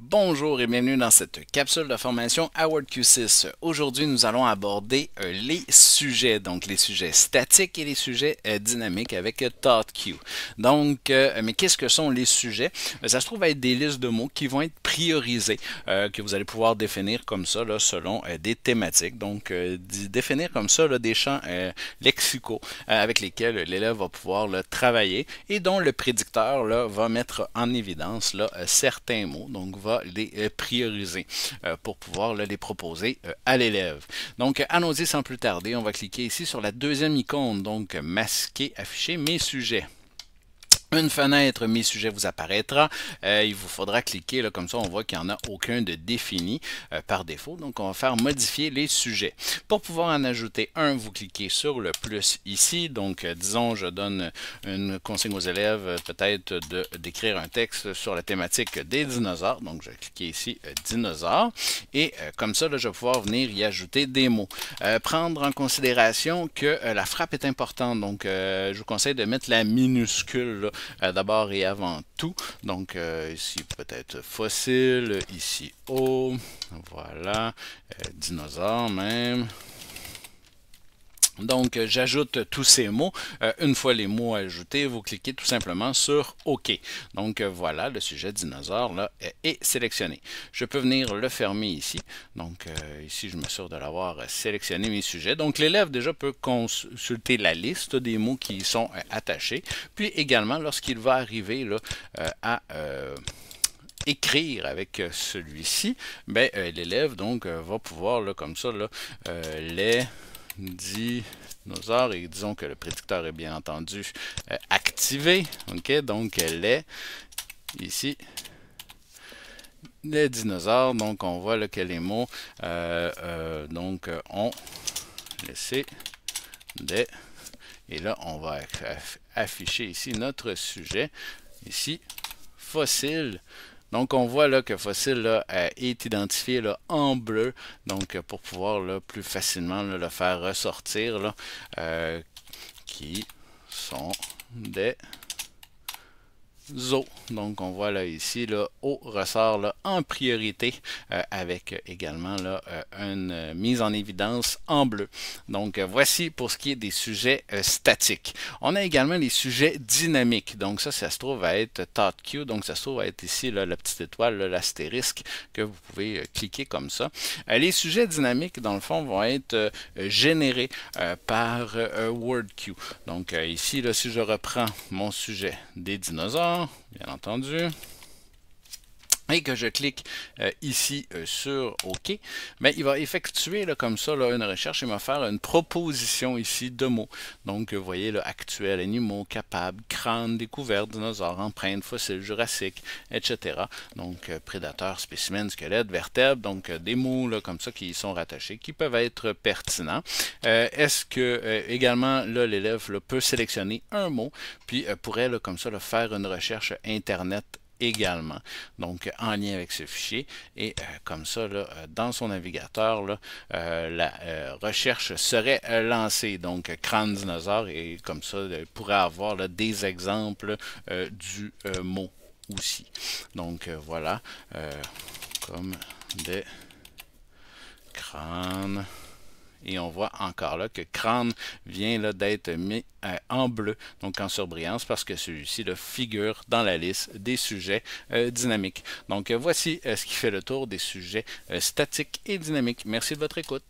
Bonjour et bienvenue dans cette capsule de formation à WordQ6. Aujourd'hui, nous allons aborder les sujets, donc les sujets statiques et les sujets dynamiques avec ThoughtQ. Donc, mais qu'est-ce que sont les sujets? Ça se trouve être des listes de mots qui vont être priorisés, que vous allez pouvoir définir comme ça là, selon des thématiques. Donc, définir comme ça là, des champs lexicaux avec lesquels l'élève va pouvoir là, travailler et dont le prédicteur là, va mettre en évidence là, certains mots. Donc, va les prioriser pour pouvoir là, les proposer à l'élève. Donc, allons-y sans plus tarder. On va cliquer ici sur la deuxième icône, donc masquer, afficher mes sujets. Une fenêtre Mes sujets vous apparaîtra. Il vous faudra cliquer, là, comme ça on voit qu'il n'y en a aucun de défini par défaut. Donc on va faire modifier les sujets. Pour pouvoir en ajouter un, vous cliquez sur le plus ici. Donc disons je donne une consigne aux élèves peut-être d'écrire un texte sur la thématique des dinosaures. Donc je vais cliquer ici dinosaures. Et comme ça, là, je vais pouvoir venir y ajouter des mots. Prendre en considération que la frappe est importante. Donc je vous conseille de mettre la minuscule là, d'abord et avant tout. Donc ici peut-être fossile, ici eau, voilà, dinosaure même. Donc, j'ajoute tous ces mots. Une fois les mots ajoutés, vous cliquez tout simplement sur OK. Donc, voilà, le sujet dinosaure là, est sélectionné. Je peux venir le fermer ici. Donc, ici, je m'assure de l'avoir sélectionné mes sujets. Donc, l'élève déjà peut consulter la liste des mots qui y sont attachés. Puis également, lorsqu'il va arriver là, à écrire avec celui-ci, ben, l'élève donc va pouvoir là, comme ça là, les dinosaures, et disons que le prédicteur est bien entendu activé. Ok, donc les ici les dinosaures. Donc on voit là, que les mots donc ont laissé des, et là on va afficher ici notre sujet ici fossile. Donc, on voit là que fossile là, est identifié là, en bleu, donc pour pouvoir là, plus facilement là, le faire ressortir, là, qui sont des os. Donc, on voit là ici, là, O ressort là, en priorité avec également là, une mise en évidence en bleu. Donc, voici pour ce qui est des sujets statiques. On a également les sujets dynamiques. Donc, ça se trouve à être ThoughtQ. Donc, ça se trouve à être ici là, la petite étoile, l'astérisque, que vous pouvez cliquer comme ça. Les sujets dynamiques, dans le fond, vont être générés par WordQ. Donc, ici, là, si je reprends mon sujet des dinosaures, bien entendu, et que je clique ici sur OK, ben, il va effectuer là, comme ça là, une recherche et me faire une proposition ici de mots. Donc, vous voyez, là, actuel, animaux, capable, crâne, découverte, dinosaure, empreinte, fossile, jurassique, etc. Donc, prédateur, spécimen, squelette, vertèbre, donc des mots là, comme ça qui y sont rattachés, qui peuvent être pertinents. Est-ce que également, là, l'élève peut sélectionner un mot, puis pourrait là, comme ça là, faire une recherche Internet également, donc en lien avec ce fichier, et comme ça là, dans son navigateur là, la recherche serait lancée, donc crâne dinosaure, et comme ça il pourrait avoir là, des exemples du mot aussi. Donc voilà, comme des crânes. Et on voit encore là que crâne vient d'être mis en bleu, donc en surbrillance, parce que celui-ci figure dans la liste des sujets dynamiques. Donc voici ce qui fait le tour des sujets statiques et dynamiques. Merci de votre écoute.